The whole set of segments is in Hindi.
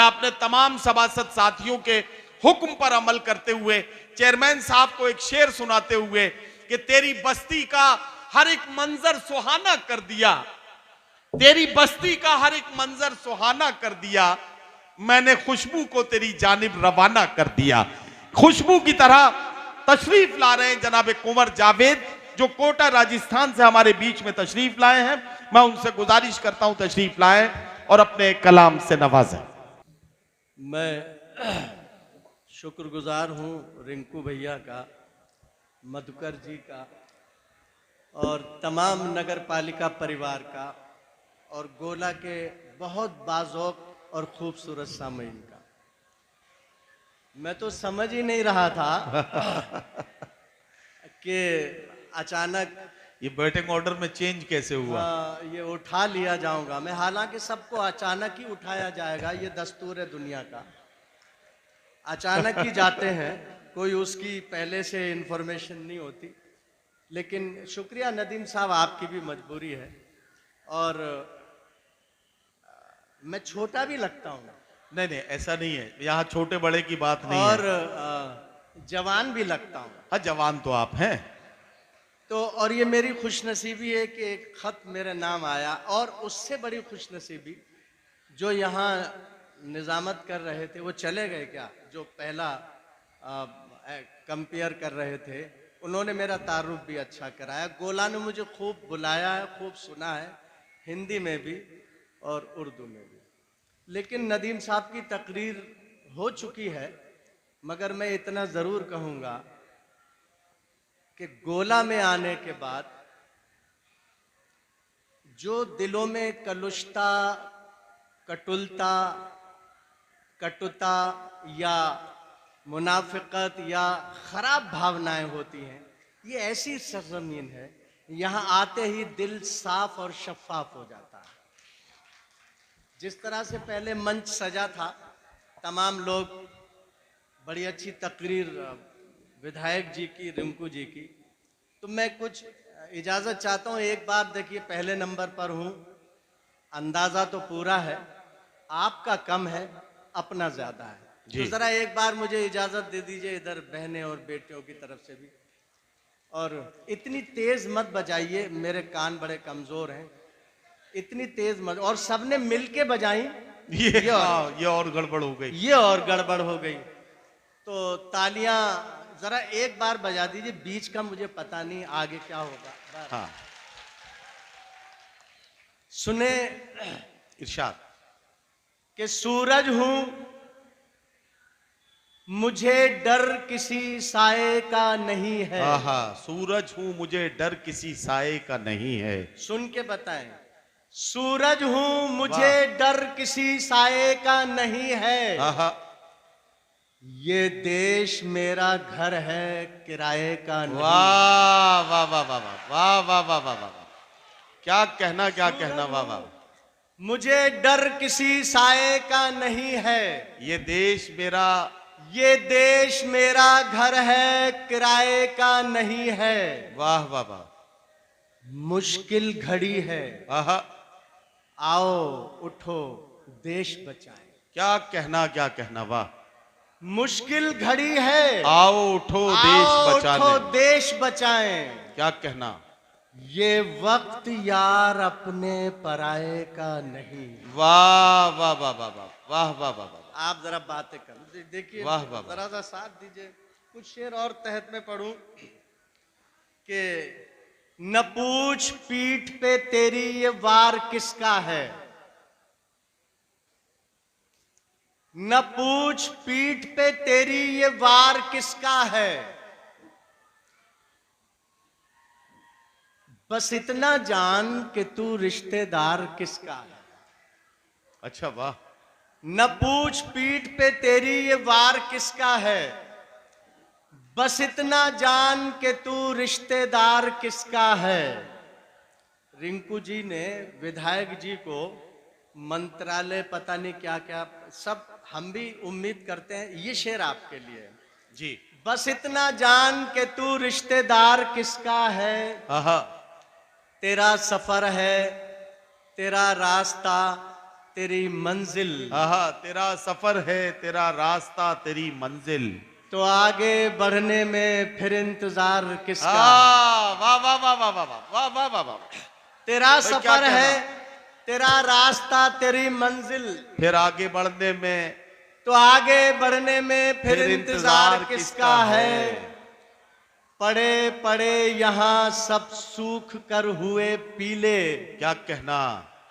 अपने तमाम सभासद साथियों के हुक्म पर अमल करते हुए चेयरमैन साहब को एक शेर सुनाते हुए कि तेरी बस्ती का हर एक मंजर सुहाना कर दिया, तेरी बस्ती का हर एक मंजर सुहाना कर दिया, मैंने खुशबू को तेरी जानिब रवाना कर दिया। खुशबू की तरह तशरीफ ला रहे हैं जनाब कुंवर जावेद, जो कोटा राजस्थान से हमारे बीच में तशरीफ लाए हैं। मैं उनसे गुजारिश करता हूं तशरीफ लाएं और अपने कलाम से नवाजें। मैं शुक्रगुजार हूं रिंकू भैया का, मधुकर जी का और तमाम नगर पालिका परिवार का और गोला के बहुत बाज़ौक़ और खूबसूरत सामईन का। मैं तो समझ ही नहीं रहा था कि अचानक ये बैटिंग ऑर्डर में चेंज कैसे हुआ। ये उठा लिया जाऊंगा मैं, हालांकि सबको अचानक ही उठाया जाएगा, ये दस्तूर है दुनिया का। अचानक ही जाते हैं, कोई उसकी पहले से इन्फॉर्मेशन नहीं होती। लेकिन शुक्रिया नदीम साहब, आपकी भी मजबूरी है और मैं छोटा भी लगता हूँ। नहीं नहीं, ऐसा नहीं है, यहाँ छोटे बड़े की बात नहीं और है। जवान भी लगता हूँ। हाँ, जवान तो आप हैं। तो और ये मेरी खुशनसीबी है कि एक खत मेरे नाम आया, और उससे बड़ी खुशनसीबी जो यहाँ निजामत कर रहे थे वो चले गए क्या, जो पहला कंपेयर कर रहे थे, उन्होंने मेरा तारुफ भी अच्छा कराया। गोला ने मुझे खूब बुलाया है, खूब सुना है, हिंदी में भी और उर्दू में भी। लेकिन नदीम साहब की तकरीर हो चुकी है, मगर मैं इतना ज़रूर कहूँगा कि गोला में आने के बाद जो दिलों में कलुषता, कटुलता, कटुता या मुनाफिकत या ख़राब भावनाएं होती हैं, ये ऐसी सरजमीन है, यहाँ आते ही दिल साफ और शफाफ हो जाता है। जिस तरह से पहले मंच सजा था, तमाम लोग, बड़ी अच्छी तकरीर विधायक जी की, रिंकू जी की, तो मैं कुछ इजाज़त चाहता हूँ। एक बार देखिए, पहले नंबर पर हूँ, अंदाज़ा तो पूरा है, आपका कम है, अपना ज़्यादा है। तो ज़रा एक बार मुझे इजाज़त दे दीजिए, इधर बहनें और बेटियों की तरफ से भी। और इतनी तेज़ मत बजाइए, मेरे कान बड़े कमज़ोर हैं, इतनी तेज़ मत, और सबने मिल के बजाई, ये और गड़बड़ हो गई, ये और गड़बड़ हो गई। तो तालियां जरा एक बार बजा दीजिए, बीच का मुझे पता नहीं आगे क्या होगा। हाँ। सुने इरशाद कि सूरज हूं मुझे डर किसी साए का नहीं है। हाँ, सूरज हूं मुझे डर किसी साए का नहीं है। सुन के बताएं, सूरज हूं मुझे डर किसी साए का नहीं है। ये देश मेरा घर है, किराए का नहीं। वाह वाह वाह वाह वाह वाह वाह वाह वाह, क्या कहना, क्या कहना, वाह वाह। मुझे डर किसी साए का नहीं है, ये देश मेरा, ये देश मेरा घर है, किराए का नहीं है। वाह वाह वाह। मुश्किल घड़ी है, आओ उठो देश बचाएं। क्या कहना, क्या कहना, वाह। मुश्किल घड़ी है, आओ उठो देश बचाएं, उठो देश बचाएं। क्या कहना। ये वक्त यार अपने पराये का नहीं। वाह वाह वाह वाह वाह वाह वाह वाह वाह। आप जरा बातें कर देखिए, वाह वाह, जरा सा साथ दीजिए। कुछ शेर और तहत में पढ़ूं कि न पूछ पीठ पे तेरी ये वार किसका है, न पूछ पीठ पे तेरी ये वार किसका है, बस इतना जान कि तू रिश्तेदार किसका है। अच्छा, वाह। न पूछ पीठ पे तेरी ये वार किसका है, बस इतना जान कि तू रिश्तेदार किसका है। रिंकू जी ने विधायक जी को मंत्रालय, पता नहीं क्या क्या, सब हम भी उम्मीद करते हैं। ये शेर आपके लिए जी। बस इतना जान कि तू रिश्तेदार किसका है, तेरा सफर है, तेरा रास्ता, तेरी मंजिल। आहा, तेरा सफर है, तेरा रास्ता, तेरी मंजिल। तो आगे बढ़ने में फिर इंतजार किसका? वाह वाह वाह वाह वाह वाह वाह वाह वाह। तेरा भाई क्या सफर कहना? है, तेरा रास्ता, तेरी मंजिल। फिर आगे बढ़ने में तो आगे बढ़ने में फिर इंतजार किसका है? पड़े पड़े यहाँ सब सूख कर हुए पीले। क्या कहना?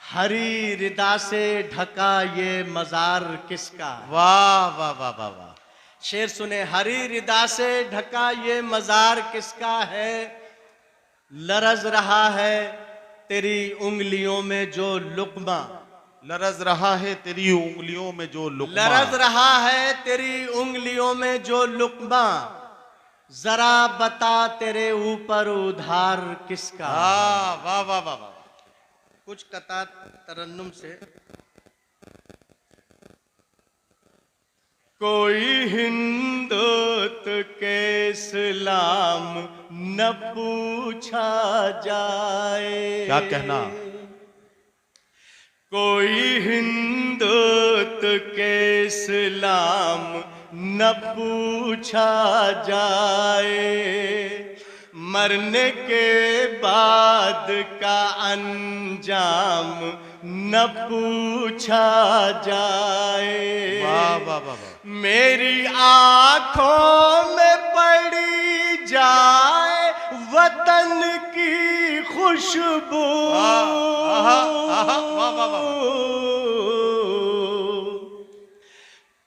हरी रिदा से ढका ये मजार किसका? वाह वाह वाह वाह वाह। शेर सुने, हरी रिदा से ढका ये मजार किसका है? लरज रहा है तेरी उंगलियों में जो लुक्मा। लरज रहा है तेरी उंगलियों में जो लुक्मा। लरज रहा है तेरी उंगलियों में जो लुक्मा। जरा बता तेरे ऊपर उधार किसका? वाह वाह वाह वाह। कुछ कता तरन्नुम से। कोई हिंदुत के इस्लाम न पूछा जाए। क्या कहना? कोई हिंदुत के इस्लाम न पूछा जाए। मरने के बाद का अंजाम न पूछा जाए। वाह वाह वाह वाह। मेरी आंखों में पड़ी जाए वतन की खुशबू। आहा, आहा, वाह वाह वाह।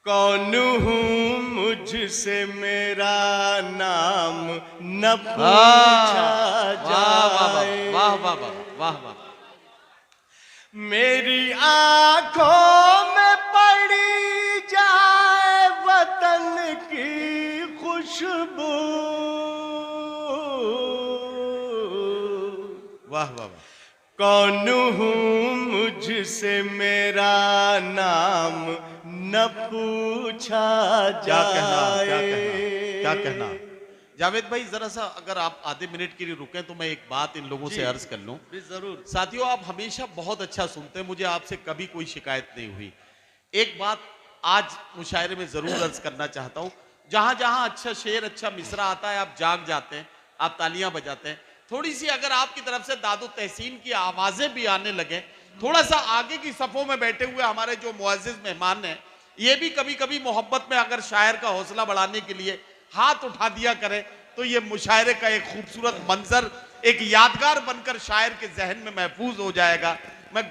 कौन हूँ मुझसे मेरा नाम न पूछा जाए। वाह वाह वाह वाह वाह। मेरी आंखों में पड़ी जाए वतन की खुशबू। वाह वाह वाह। कौन हूँ मुझसे मेरा नाम न पूछा जाए। क्या कहना? क्या कहना? क्या कहना? जावेद भाई, जरा सा अगर आप आधे मिनट के लिए रुकें तो मैं एक बात इन लोगों से अर्ज कर लूं। जरूर। साथियों, आप हमेशा बहुत अच्छा सुनते हैं, मुझे आपसे कभी कोई शिकायत नहीं हुई। एक बात आज मुशायरे में जरूर अर्ज करना चाहता हूं। जहां जहां अच्छा शेर, अच्छा मिसरा आता है, आप जाग जाते हैं, आप तालियां बजाते हैं। थोड़ी सी अगर आपकी तरफ से दादो तहसीन की आवाजें भी आने लगे, थोड़ा सा आगे की सफों में बैठे हुए हमारे जो मुअज्जिज मेहमान हैं, ये भी कभी कभी मोहब्बत में अगर शायर का हौसला बढ़ाने के लिए हाथ उठा दिया करें, तो ये मुशायरे का एक खूबसूरत मंजर, एक यादगार बनकर शायर के जहन में महफूज हो जाएगा। मैं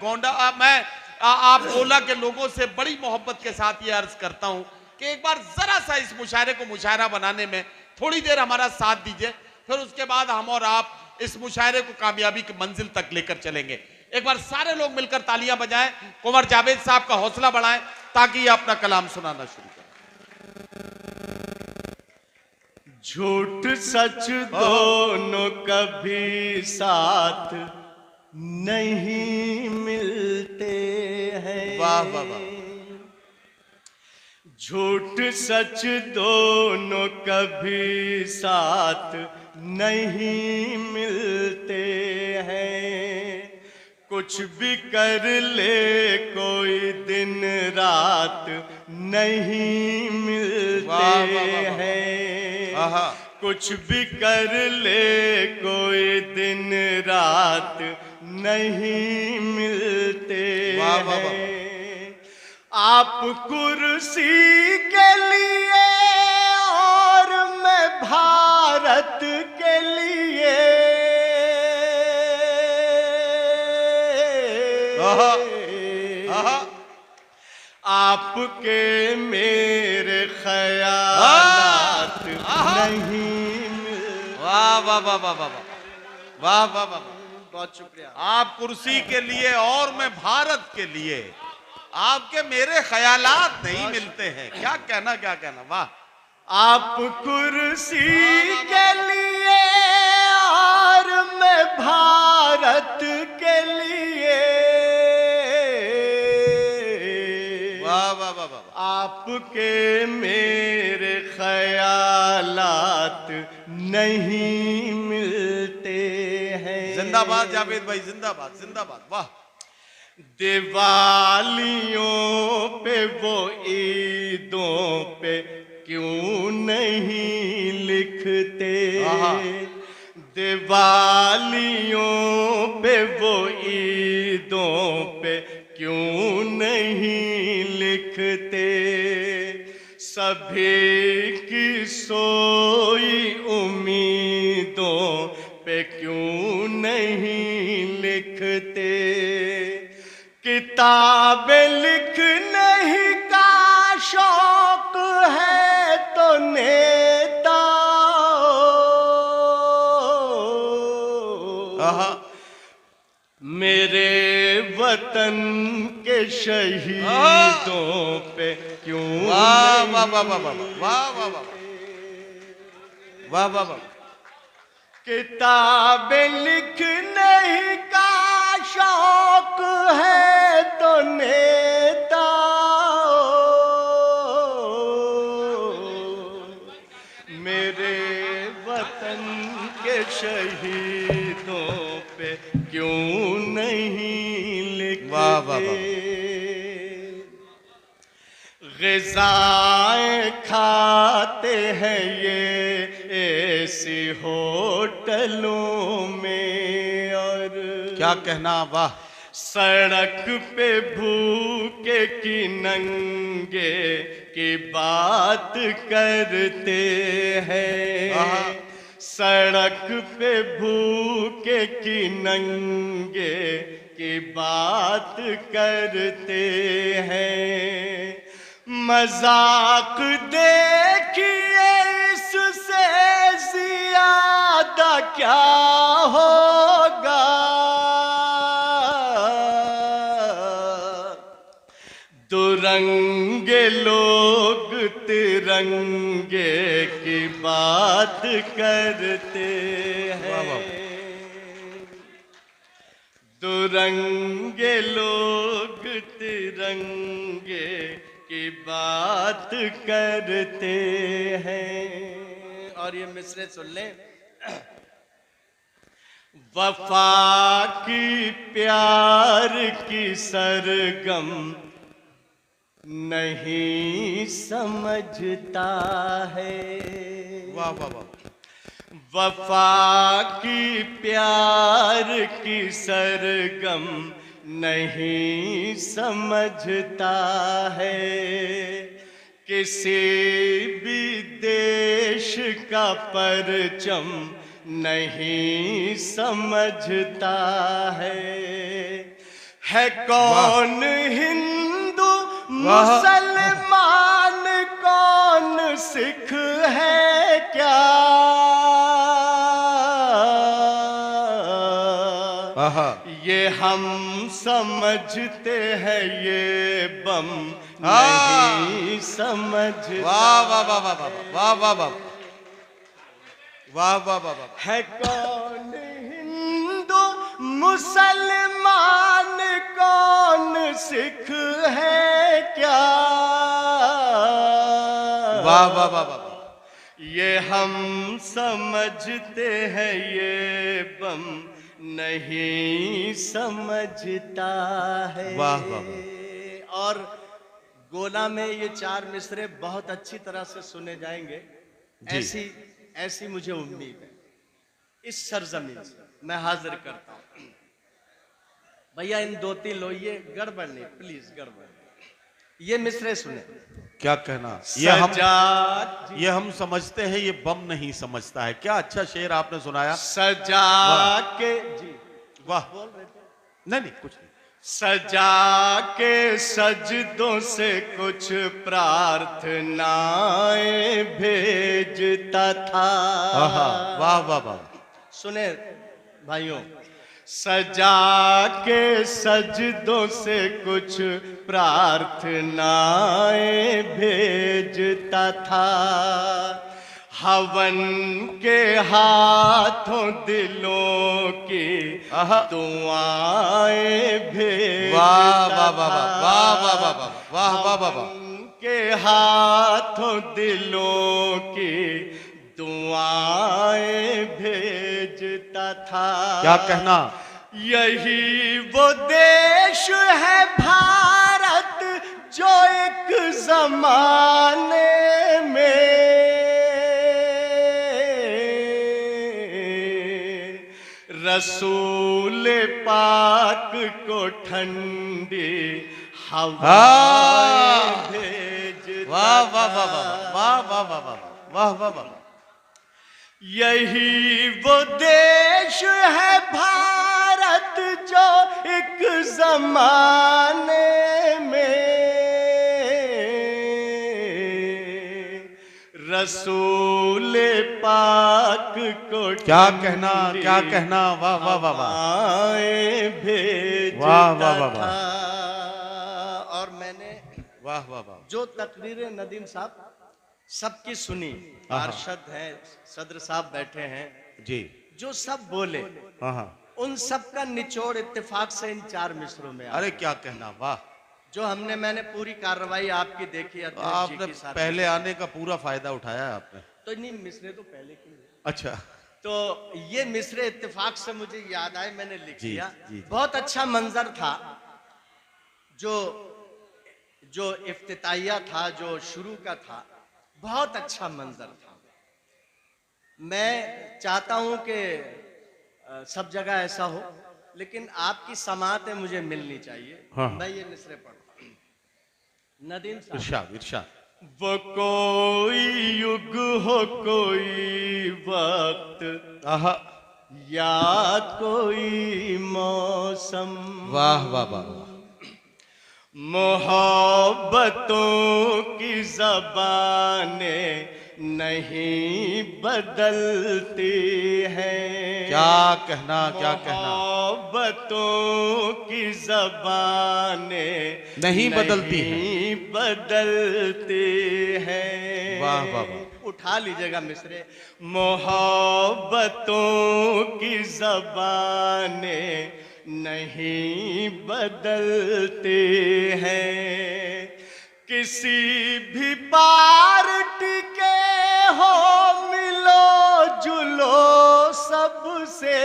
आप गोला के लोगों से बड़ी मोहब्बत के साथ ये अर्ज करता हूं कि एक बार जरा सा इस मुशायरे को मुशायरा बनाने में थोड़ी देर हमारा साथ दीजिए, फिर उसके बाद हम और आप इस मुशायरे को कामयाबी की मंजिल तक लेकर चलेंगे। एक बार सारे लोग मिलकर तालियां बजाएं, कुंवर जावेद साहब का हौसला बढ़ाएं ताकि ये अपना कलाम सुनाना शुरू करें। झूठ सच दोनों कभी साथ नहीं मिलते हैं। वाह वाह वाह। झूठ सच दोनों कभी साथ नहीं मिलते हैं। कुछ भी कर ले कोई दिन रात नहीं मिलते हैं। कुछ भी कर ले कोई दिन रात नहीं मिलते हैं। आप कुर्सी के लिए और मैं भारत के लिए। आपके मेरे ख्यालात नहीं मिलते। वाह वाह वाह वाह वाह वाह वाह वाह। बहुत शुक्रिया। आप कुर्सी के लिए और मैं भारत के लिए, आपके मेरे ख्यालात नहीं मिलते हैं। क्या कहना, क्या कहना, वाह। आप कुर्सी के लिए और मैं भारत के लिए। वाह वाह वाह वाह। आपके मेरे ख्यालात नहीं मिलते हैं। जिंदाबाद जावेद भाई, जिंदाबाद जिंदाबाद। वाह। दिवालियों पे वो ईदों पे क्यों नहीं लिखते, दिवालियों पे वो ईदों पे क्यों नहीं लिखते, सभी की सोई उम्मीदों पे क्यों नहीं लिखते, किताबें लिखने का शौक है तो नेताओं, मेरे वतन के शहीदों पे क्यों वाह वाह वाह वाह वाह वाह वाह वाह वाह वाह वाह। किताबें लिखने का शौक है तो नेताओं, मेरे वतन के शहीदों पे क्यों नहीं वाह वाह लिखते, वाह। ग़िज़ाएं खाते हैं ये ऐसी होटलों में, और क्या कहना, वाह। सड़क पे भूखे की नंगे की बात करते हैं, सड़क पे भूखे की नंगे की बात करते हैं, मजाक देखिए इससे ज्यादा क्या होगा, दुरंगे लोग तिरंगे की बात करते हैं, दुरंगे लोग तिरंगे की बात करते हैं। और ये मिसरे सुन लें, वफा की प्यार की सरगम नहीं समझता है, वाह वाह वाह। वफा की प्यार की सरगम नहीं समझता है, किसी भी देश का परचम नहीं समझता है कौन हिंदू मुसलमान कौन सिख है क्या, ये हम समझते हैं ये बम नहीं समझता, वाह वाह वाह वाह वाह वाह वाह वाह वाह वाह वाह। है कौन हिंदू मुसलमान कौन सिख है क्या, वाह वाह वाह वाह। ये हम समझते हैं ये बम नहीं समझता है। वाह वाह वाह। और गोला में ये चार मिसरे बहुत अच्छी तरह से सुने जाएंगे, ऐसी मुझे उम्मीद है। इस सरजमीन से मैं हाजिर करता हूं। भैया इन दो तीन लोइये गड़बड़ नहीं, प्लीज गड़बड़ नहीं। ये मिसरे सुने। क्या कहना, ये हम समझते हैं, ये बम नहीं समझता है। क्या अच्छा शेर आपने सुनाया। सजा के जी वाह। बोल रहे थे नहीं कुछ नहीं। सजा के सजदों से कुछ प्रार्थनाएं भेजता था। वाह वाह वाह। सुने भाइयों, सजा के सजदों से कुछ प्रार्थनाएं भेजता था, हवन के हाथों दिलों की दुआएं भेजता वाह वाह वाह वाह वाह वाह वाह वाह वाह वाह वाह। के हाथों दिलों की दुआएं भेजता था। क्या कहना, यही वो देश देश है भारत जो एक जमाने में रसूल पाक को ठंडी हवा भेजता वाह वाह वाह वाह वाह वाह वाह वाह वाह वाह। यही वो देश है भारत जो एक जमाने में रसूल पाक को क्या कहना, वाह वाह वाह वाह भेजता वाह वाह वाह वाह। था। और मैंने वाह वाह वाह। जो तकरीर नदीम साहब सबकी सुनी, पार्षद हैं, सदर साहब बैठे हैं जी, जो सब बोले, हाँ हाँ, उन सब का निचोड़ इत्तेफाक से इन 4 मिसरों में अरे क्या कहना, वाह। जो मैंने पूरी कार्रवाई आपकी देखी, अध्यक्ष जी आपने के साथ पहले आने का पूरा फायदा उठाया है आपने। तो नहीं, मिसरे तो पहले की है। अच्छा, तो ये मिसरे इत्तेफाक से मुझे याद आए, मैंने लिख जी, लिया। जी, जी। बहुत अच्छा मंजर था, जो इफ्तिताइया था, जो शुरू का था, बहुत अच्छा मंजर था। मैं चाहता हूं कि सब जगह ऐसा हो, लेकिन आपकी समातें मुझे मिलनी चाहिए। हाँ। मैं ये मिसरे पढ़ता हूं। नदीम साहब, इरशाद इरशाद। वो कोई युग हो, कोई वक्त, आहा, या कोई मौसम, वाह वाह वाह वाह। मोहब्बतों की ज़बानें नहीं बदलती हैं। क्या कहना, क्या कहना, मोहब्बतों की ज़बानें नहीं बदलती हैं। नहीं बदलती हैं। वाह वाह वाह। उठा लीजिएगा मिसरे। मोहब्बतों की ज़बानें नहीं बदलते हैं। किसी भी पार्टी के हो, मिलो जुलो सबसे,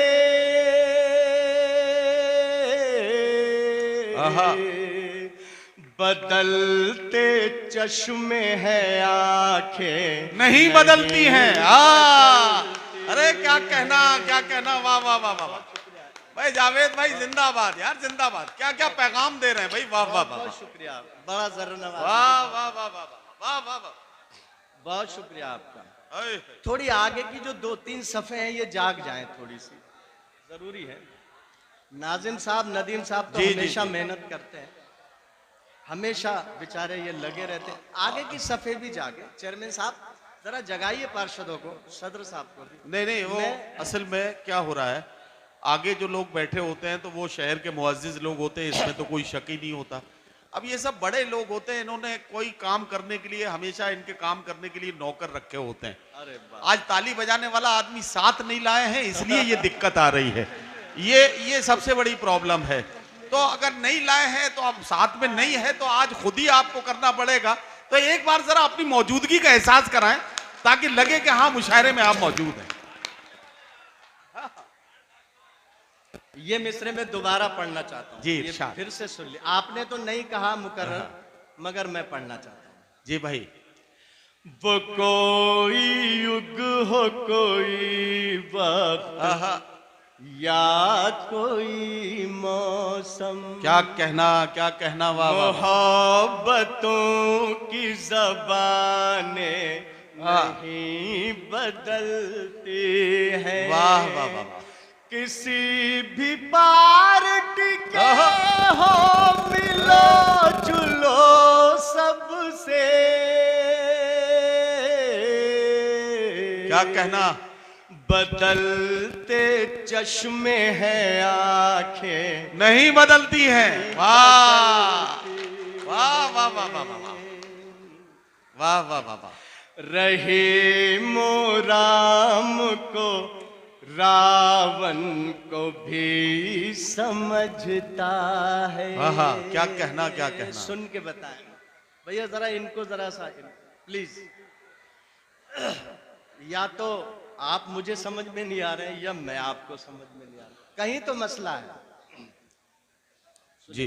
आहा, बदलते चश्मे हैं आंखें नहीं बदलती हैं। अरे क्या कहना, क्या कहना, वाह वाह वाह वाह वाह। भाई जावेद भाई जिंदाबाद यार, जिंदाबाद। क्या क्या पैगाम दे रहे हैं भाई, वाह वाह वाह। बहुत शुक्रिया, बड़ा जरूर वाह वाह वाह वाह वाह वाह वाह। बहुत शुक्रिया आपका। अरे, थोड़ी आगे की जो 2-3 सफ़े हैं ये जाग जाएं, थोड़ी सी जरूरी है। नाजिम साहब, नदीम साहब तो जी, जी, हमेशा जी। मेहनत करते हैं, हमेशा बेचारे ये लगे रहते हैं। आगे की सफ़े भी जागे। चेयरमैन साहब जरा जगाइए पार्षदों को, सदर साहब को भी। नहीं नहीं, वो असल में क्या हो रहा है, आगे जो लोग बैठे होते हैं तो वो शहर के मुअज्जिज लोग होते हैं, इसमें तो कोई शक ही नहीं होता। अब ये सब बड़े लोग होते हैं, इन्होंने कोई काम करने के लिए हमेशा इनके काम करने के लिए नौकर रखे होते हैं। अरे आज ताली बजाने वाला आदमी साथ नहीं लाए हैं, इसलिए ये दिक्कत आ रही है। ये सबसे बड़ी प्रॉब्लम है। तो अगर नहीं लाए हैं तो अब साथ में नहीं है तो आज खुद ही आपको करना पड़ेगा। तो एक बार जरा अपनी मौजूदगी का एहसास कराएं ताकि लगे कि हाँ मुशायरे में आप मौजूद हैं। ये मिसरे में दोबारा पढ़ना चाहता हूँ। जी, ये इरशाद। फिर से सुन लिया आपने, तो नहीं कहा मुकर्रर, मगर मैं पढ़ना चाहता हूँ। जी भाई। वो कोई युग हो, कोई वक्त, आहा, या कोई मौसम, क्या कहना, क्या कहना, वाह वाह वाह। मोहब्बतों की ज़बानें हाँ। नहीं बदलती हैं। वाह वाह वाह वाह। किसी भी पार्टी के हो, मिलो जुलो सबसे, क्या कहना, बदलते चश्मे हैं आंखें नहीं बदलती हैं। वाह वाह वाह वाह वाह वाह वाह वाह वाह वाह। रहीमो राम को रावण को भी समझता है। आहा, क्या कहना, क्या कहना। सुन के बताएं भैया, जरा इनको जरा सा प्लीज। या तो आप मुझे समझ में नहीं आ रहे हैं या मैं आपको समझ में नहीं आ रहा, कहीं तो मसला है। जी,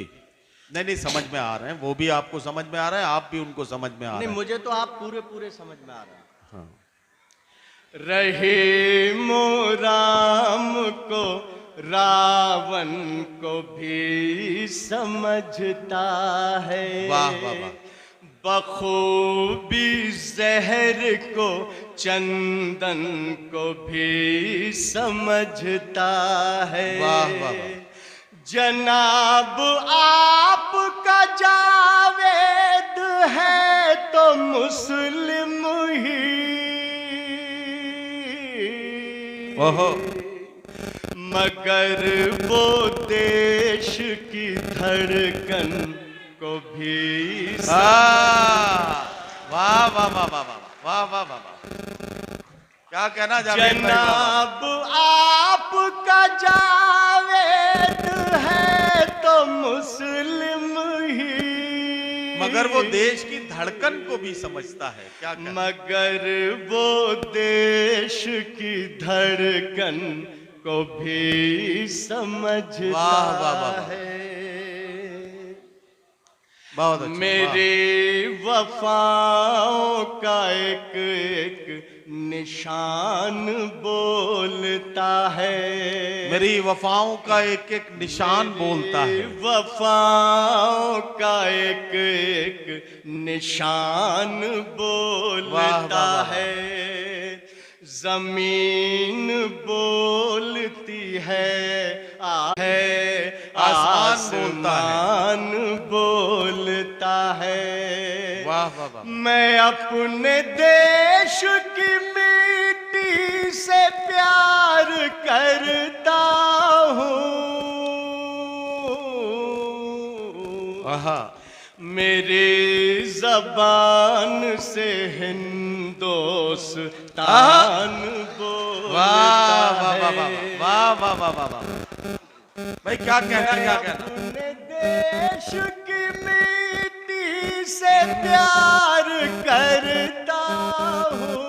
नहीं नहीं, समझ में आ रहे हैं, वो भी आपको समझ में आ रहा है, आप भी उनको समझ में आ रहे नहीं, हैं। मुझे तो आप पूरे पूरे समझ में आ रहा है। हाँ। रहे राम को रावण को भी समझता है, वाह वाह वाह। बखूबी जहर को चंदन को भी समझता है। वाह वाह वाह। जनाब आपका जावेद है तो मुस्लिम ही, ओहो, मगर वो देश की धड़कन को भी वाह वाह वाह वाह वाह वाह वाह वाह वाह। क्या कहना जावेद भाई? जनाब आपका जावेद है तो मुस्लिम ही, मगर वो देश की धड़कन को भी समझता है। क्या कहना? मगर वो देश की धड़कन को भी समझता वाह, वाह, वाह, वाह। है। बहुत अच्छा। मेरे वफाओं का एक एक निशान बोलता है, मेरी वफाओं का एक एक निशान बोलता है। वफाओं का एक एक निशान बोलता वाह, वाह, वाह। है। जमीन बोलती है आसमान बोलता है। वाह वाह वाह। मैं अपने देश की मिट्टी से प्यार करता हूँ, आहा, मेरे जबान से हिंदुस्तान बोलता वाह वाह वाह वाह है। वाह वाह वाह वाह वाह। भाई क्या कहना, क्या कहना? अपने देश की मिट्टी से प्यार करता हूँ,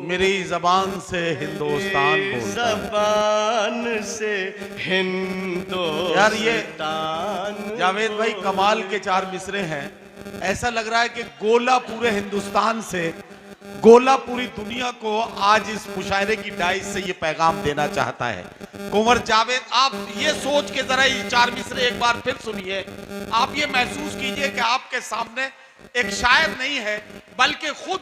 मेरी जबान से हिंदुस्तान बोलता है। जबान से हिंदुस्तान। यार ये जावेद भाई कमाल के चार मिसरे हैं। ऐसा लग रहा है कि गोला पूरे हिंदुस्तान से, गोला पूरी दुनिया को आज इस मुशायरे की डाइस से ये पैगाम देना चाहता है। कुंवर जावेद, आप ये सोच के जरा ये चार मिसरे एक बार फिर सुनिए। आप ये महसूस कीजिए कि आपके सामने एक शायर नहीं है, बल्कि खुद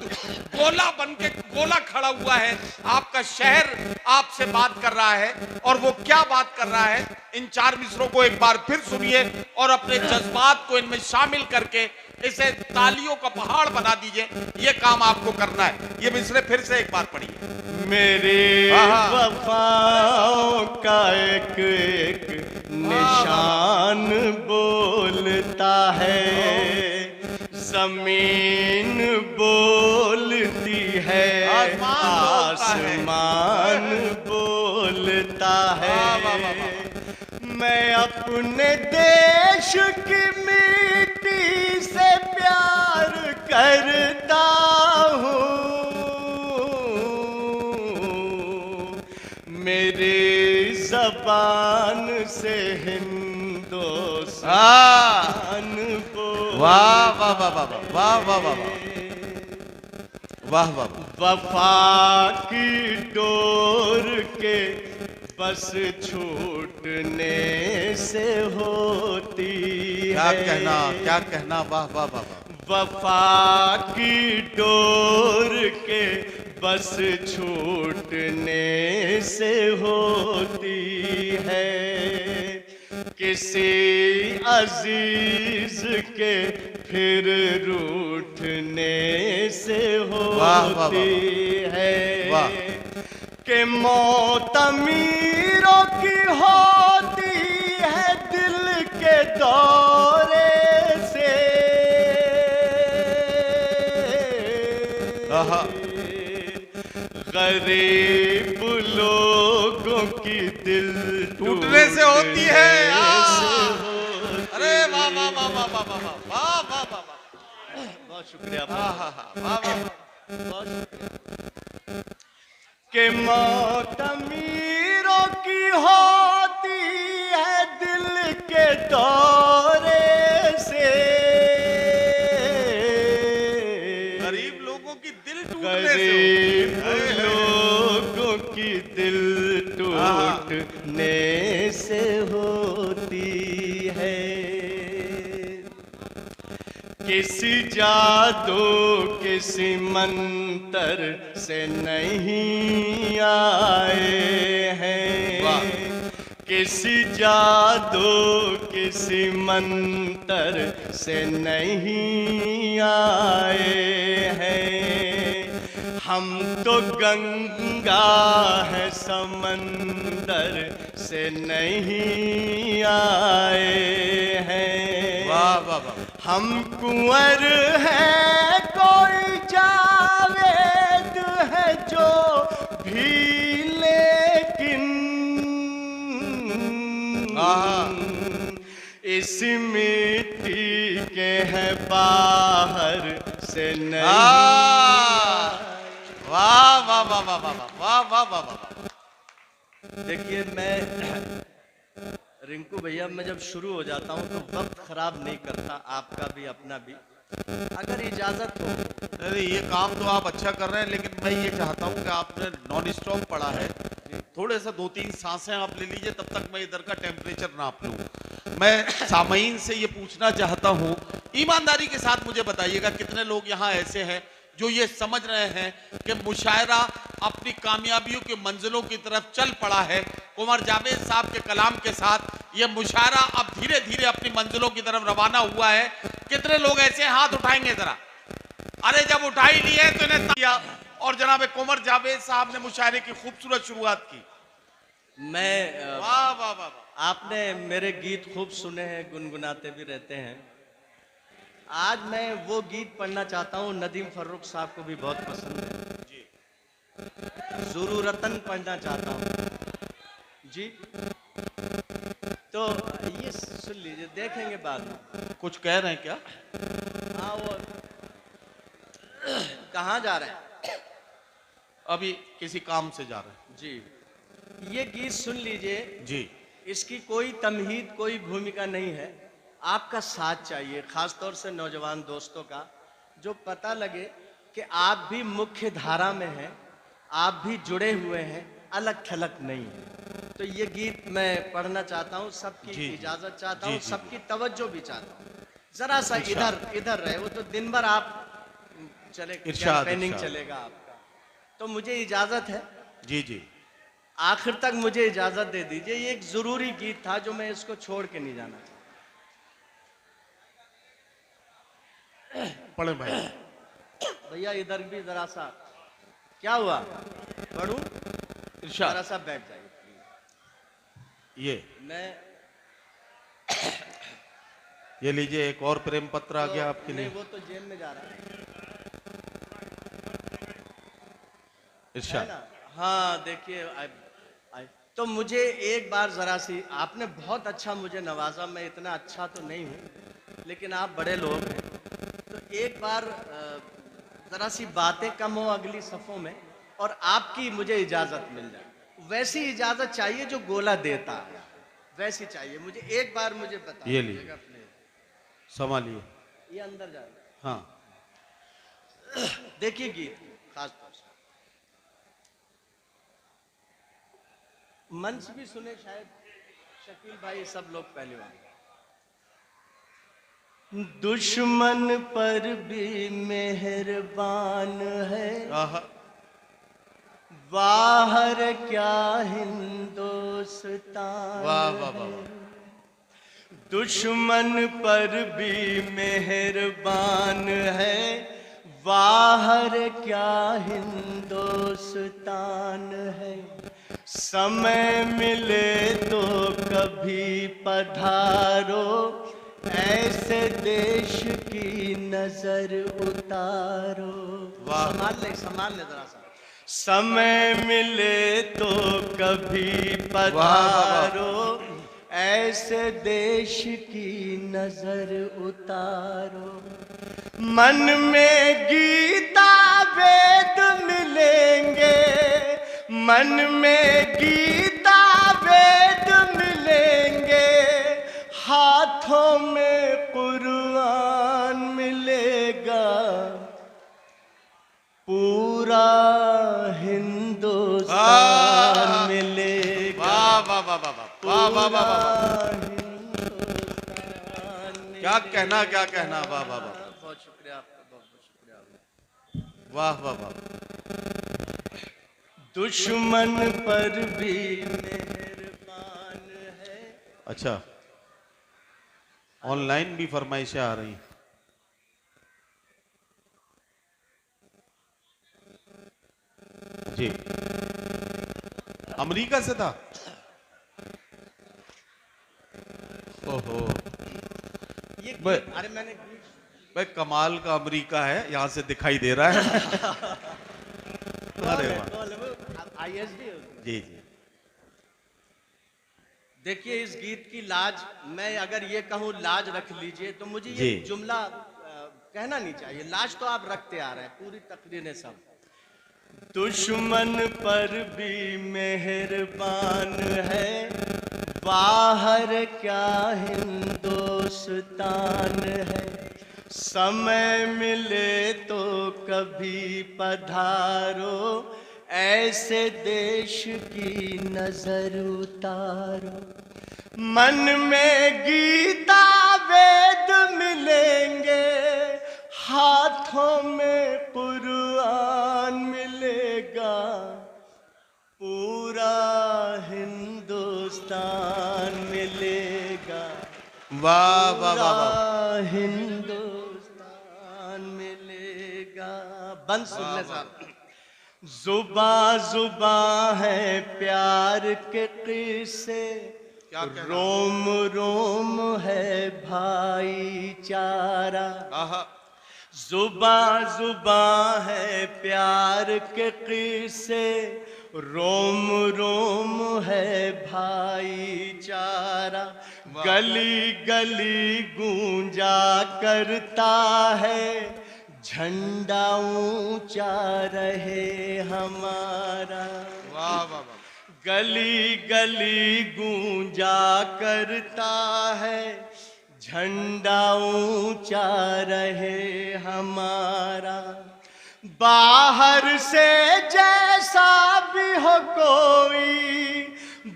गोला बन के गोला खड़ा हुआ है। आपका शहर आपसे बात कर रहा है, और वो क्या बात कर रहा है, इन चार मिसरों को एक बार फिर सुनिए और अपने जज्बात को इनमें शामिल करके इसे तालियों का पहाड़ बना दीजिए। ये काम आपको करना है। ये मिसरे फिर से एक बार पढ़िए। मेरे वफाओं का एक एक निशान बोलता है, जमीन बोलती है आसमान बोलता है। मैं अपने देश की मिट्टी से प्यार करता हूँ, मेरे जबान से हिंदुस्तान वाह वाह वाह वाह वाह वाह वाह वाह वाह। वफा की डोर के बस छूटने से होती है। क्या कहना, क्या कहना, वाह वाह वाह वाह। वफा की डोर के बस छूटने से होती है, किसी अजीज के फिर रूठने से होती है, कि मौत अमीरों की होती है दिल के दौरे से, गरीब लोगों की दिल टूटने से होती है। अरे वाह वाह वाह वाह वाह वाह वाह वाह वाह वाह। बहुत शुक्रिया, बहुत शुक्रिया। कि मौत अमीरों की होती है दिल टूटने से होती है। किसी जादू किसी मंतर से नहीं आए हैं, किसी जादू किसी मंतर से नहीं आए हैं। हम तो गंगा है समंदर से नहीं आए हैं। वाह वाह वाह। हम कुंवर है कोई जावेद है जो भी, लेकिन इस मिट्टी के हैं बाहर से नहीं। वाह वाह वाह वाह वाह वाह वाह वाह वाह। देखिए मैं रिंकू भैया, मैं जब शुरू हो जाता हूँ तो वक्त खराब नहीं करता, आपका भी अपना भी, अगर इजाजत हो। अरे ये काम तो आप अच्छा कर रहे हैं, लेकिन मैं ये चाहता हूँ कि आपने नॉन स्टॉप पढ़ा है, थोड़े सा 2-3 सांसें आप ले लीजिए, तब तक मैं इधर का टेम्परेचर नाप लूँ। मैं सामईन से ये पूछना चाहता हूँ, ईमानदारी के साथ मुझे बताइएगा, कितने लोग यहाँ ऐसे हैं जो ये समझ रहे हैं कि मुशायरा अपनी कामयाबियों की मंजिलों की तरफ चल पड़ा है। कुंवर जावेद साहब के कलाम के साथ ये मुशायरा अब धीरे धीरे अपनी मंजिलों की तरफ रवाना हुआ है। कितने लोग ऐसे हाथ उठाएंगे जरा? अरे जब उठा ही लिए तो इन्हें दिया। और जनाब कुंवर जावेद साहब ने मुशायरे की खूबसूरत शुरुआत की। मैं वाह वाह वाह। आपने मेरे गीत खूब सुने हैं, गुनगुनाते भी रहते हैं। आज मैं वो गीत पढ़ना चाहता हूँ, नदीम फर्रुख साहब को भी बहुत पसंद है जी। ज़रूरतन पढ़ना चाहता हूँ जी। तो ये सुन लीजिए, देखेंगे बाद में। कुछ कह रहे हैं क्या? हाँ, वो कहाँ जा रहे हैं? अभी किसी काम से जा रहे हैं जी। ये गीत सुन लीजिए जी। इसकी कोई तमहीद, कोई भूमिका नहीं है, आपका साथ चाहिए, खासतौर से नौजवान दोस्तों का, जो पता लगे कि आप भी मुख्य धारा में हैं, आप भी जुड़े हुए हैं, अलग थलग नहीं है। तो ये गीत मैं पढ़ना चाहता हूँ, सबकी इजाजत चाहता हूँ, सबकी तवज्जो भी चाहता हूँ। जरा सा इधर रहे, वो तो दिन भर आप चले, कैंपेनिंग चलेगा आपका, तो मुझे इजाजत है जी जी। आखिर तक मुझे इजाजत दे दीजिए। ये एक जरूरी गीत था जो मैं इसको छोड़ के नहीं जाना चाहता। पढ़े भाई। भैया इधर भी जरा सा, क्या हुआ? पढ़ूं? इरशाद। जरा सा बैठ जाइए ये मैं ये लीजिए, एक और प्रेम पत्र आ गया आपके लिए। वो तो जेल में जा रहा है। इरशाद। हाँ देखिए, तो मुझे एक बार जरा सी, आपने बहुत अच्छा मुझे नवाजा, मैं इतना अच्छा तो नहीं हूँ लेकिन आप बड़े लोग हैं, तो एक बार जरा सी बातें कम हो अगली सफ़ों में और आपकी मुझे इजाज़त मिल जाए। वैसी इजाज़त चाहिए जो गोला देता है, वैसी चाहिए मुझे। एक बार मुझे बता, ये लीजिए, संभालिए, ये अंदर जाए। हाँ देखिए गीत खास तौर से मंच भी सुने शायद शकील भाई, सब लोग पहली बार। दुश्मन पर भी मेहरबान है, बाहर क्या हिंदुस्तान। वाह वाह वाह। दुश्मन पर भी मेहरबान है, बाहर क्या हिंदुस्तान है। समय मिले तो कभी पधारो, ऐसे देश की नजर उतारो। संभाल ले जरा सा। समय मिले तो कभी पधारो, ऐसे देश की नजर उतारो। मन में गीता वेद मिलेंगे, मन में गीता वेद मिलेंगे, हाथों में कुरान मिलेगा। पूरा हिंदुस्तान वाह वाह वाह वाह वाह वाह, क्या कहना क्या कहना, वाह वाह वाह, बहुत शुक्रिया आपका, बहुत बहुत शुक्रिया। वाह वाह वाह। दुश्मन पर भी मेहरबान है। अच्छा, ऑनलाइन भी फरमाइशें आ रही। जी, अमेरिका से था। ओहो, ये भाई अरे मैंने कमाल का अमेरिका है, यहाँ से दिखाई दे रहा है। अरे वाह, ISD जी जी। देखिए, इस गीत की लाज, मैं अगर ये कहूँ लाज रख लीजिए तो मुझे ये जी। जुमला कहना नहीं चाहिए। लाज तो आप रखते आ रहे हैं पूरी तकरीरें सब। दुश्मन पर भी मेहरबान है, बाहर क्या हिंदुस्तान है। समय मिले तो कभी पधारो, ऐसे देश की नजर उतारो। मन में गीता वेद मिलेंगे, हाथों में कुरान मिलेगा, पूरा हिंदुस्तान मिलेगा। वाह वाह वाह वाह, पूरा हिंदुस्तान मिलेगा। बंद सुनने साहब। जुबा जुबा है प्यार के किस्से, क्या कहना? रोम रोम है भाईचारा। आहा, जुबा जुबा है प्यार के किस्से, रोम रोम है भाईचारा। गली गली गूंजा करता है, झंडा ऊंचा रहे हमारा। वाह वाह वाह, गली गली गूंजा करता है, झंडा ऊंचा रहे हमारा। बाहर से जैसा भी हो कोई,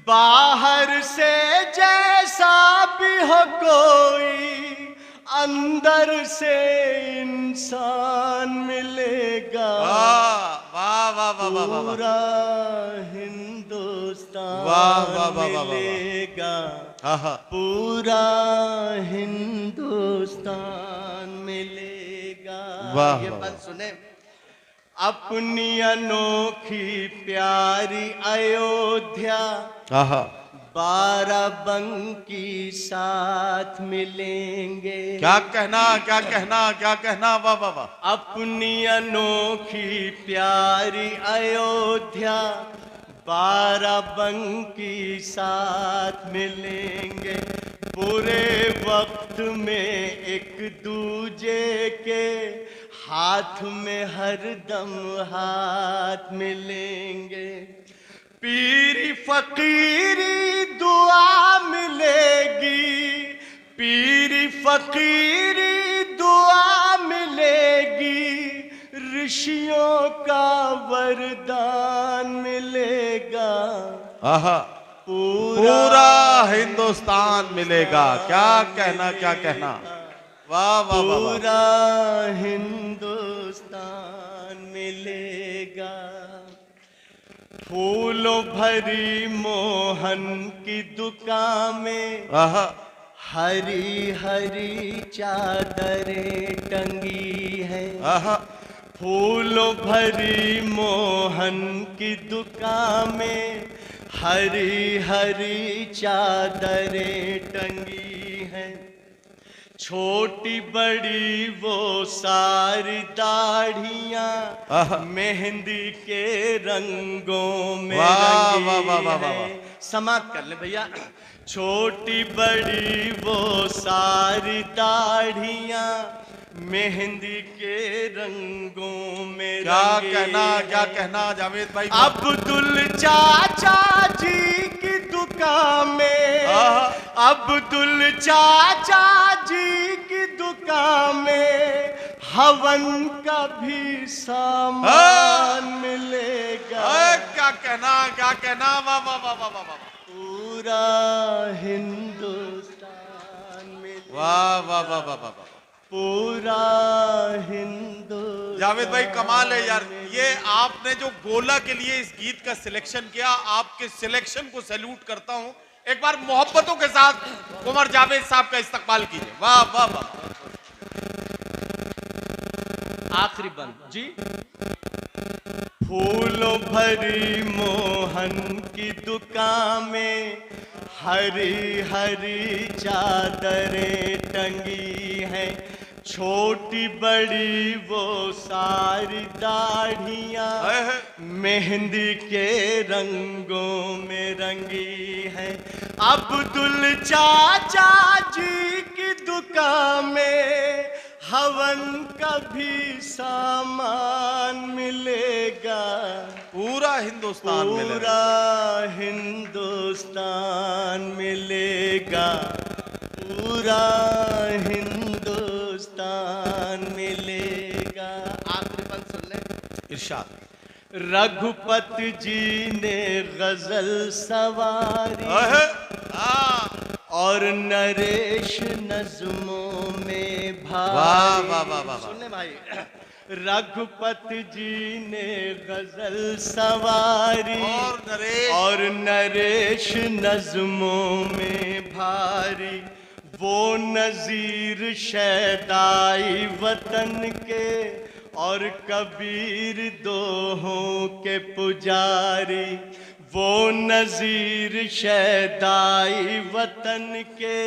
बाहर से जैसा भी हो कोई, अंदर से इंसान मिलेगा। वाह वाह वाह वाह वाह वाह, पूरा हिंदुस्तान वाह, वाह, वाह, वाह, वाह। मिलेगा। आहा, पूरा हिंदुस्तान मिलेगा। वाह, ये वाह, बात वाह। सुने। अपनी अनोखी प्यारी अयोध्या, आहा, बाराबंकी साथ मिलेंगे। क्या कहना क्या कहना क्या कहना, वाह वाह वाह। अपनी अनोखी प्यारी अयोध्या, बाराबंकी साथ मिलेंगे। बुरे वक्त में एक दूजे के हाथ में हरदम हाथ मिलेंगे। पीरी फकीरी दुआ मिलेगी, पीरी फकीरी दुआ मिलेगी, ऋषियों का वरदान मिलेगा। आहा, पूरा हिंदुस्तान मिलेगा। क्या कहना क्या कहना, वाह वाह वाह वाह। पूरा हिंदुस्तान मिलेगा। फूलों भरी मोहन की दुकान में, आहा, हरी हरी चादरें टंगी है। आहा, फूलों भरी मोहन की दुकान में, हरी हरी चादरें टंगी हैं। छोटी बड़ी वो सारी दाढ़ियाँ, आहा, मेहंदी के रंगों में वाह, रंगी वाह, वाह, वाह, वाह, है। समाप्त कर ले भैया। छोटी बड़ी वो सारी दाढ़ियाँ, मेहंदी के रंगों में क्या रंगी कहना क्या है। कहना जावेद भाई। अब्दुल चाचा जी की दुकान में, आहा, अब्दुल चाचा जी की दुकान में, हवन का भी सामान मिलेगा। क्या कहना, क्या कहना, वाह वाह वाह वाह वाह वाह, पूरा हिंदुस्तान मिलेगा। वाह वाह वाह वाह वाह वाह। पूरा हिंदुस्तान। जावेद भाई कमाल है यार, ये आपने जो गोला के लिए इस गीत का सिलेक्शन किया, आपके सिलेक्शन को सैल्यूट करता हूं। एक बार मोहब्बतों के साथ कुंवर जावेद साहब का इस्तकबाल कीजिए। वाह वाह वाह। आखिरी बंद जी। फूलों भरी मोहन की दुकान में हरी हरी चादरें टंगी हैं। छोटी बड़ी वो सारी दाढ़ियाँ मेहंदी के रंगों में रंगी हैं। अब्दुल चाचा जी की दुकान में हवन का भी सामान मिलेगा। पूरा हिंदुस्तान मिलेगा। पूरा हिंदुस्तान मिलेगा। पूरा हिंदुस्तान मिलेगा। आखिरी बंद सुन ले। इरशाद। रघुपति जी ने गजल सवारी और नरेश नज़्मों में भारी। वाह वाह वाह वाह। सुनने भाई, रघुपति जी ने गजल सवारी और नरेश नज़्मों में भारी। वो नज़ीर शैदाई वतन के और कबीर दोहों के पुजारी। वो नज़ीर शैदाई वतन के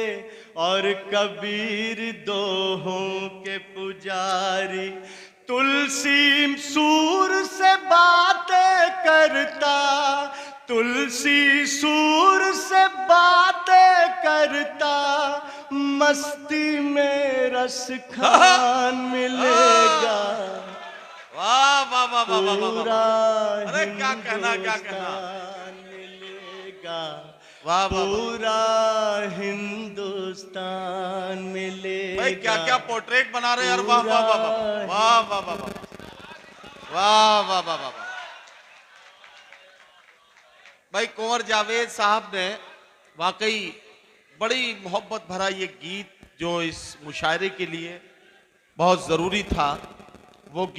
और कबीर दोहों के पुजारी। तुलसी सूर से बातें करता, तुलसी सूर से बातें करता, मस्ती में रस खान मिलेगा। वाह वाह वाह वाह वाह वाह। पूरा अरे क्या कहना, क्या कहना। मिलेगा। वाह वाह। पूरा हिंदुस्तान मिलेगा। भाई क्या क्या पोर्ट्रेट बना रहे यार। वाह वाह वाह वाह वाह वाह वाह वाह वाह वाह वाह वाह। भाई कुंवर जावेद साहब ने वाकई बड़ी मोहब्बत भरा ये गीत जो इस मुशायरे के लिए बहुत जरूरी था, वो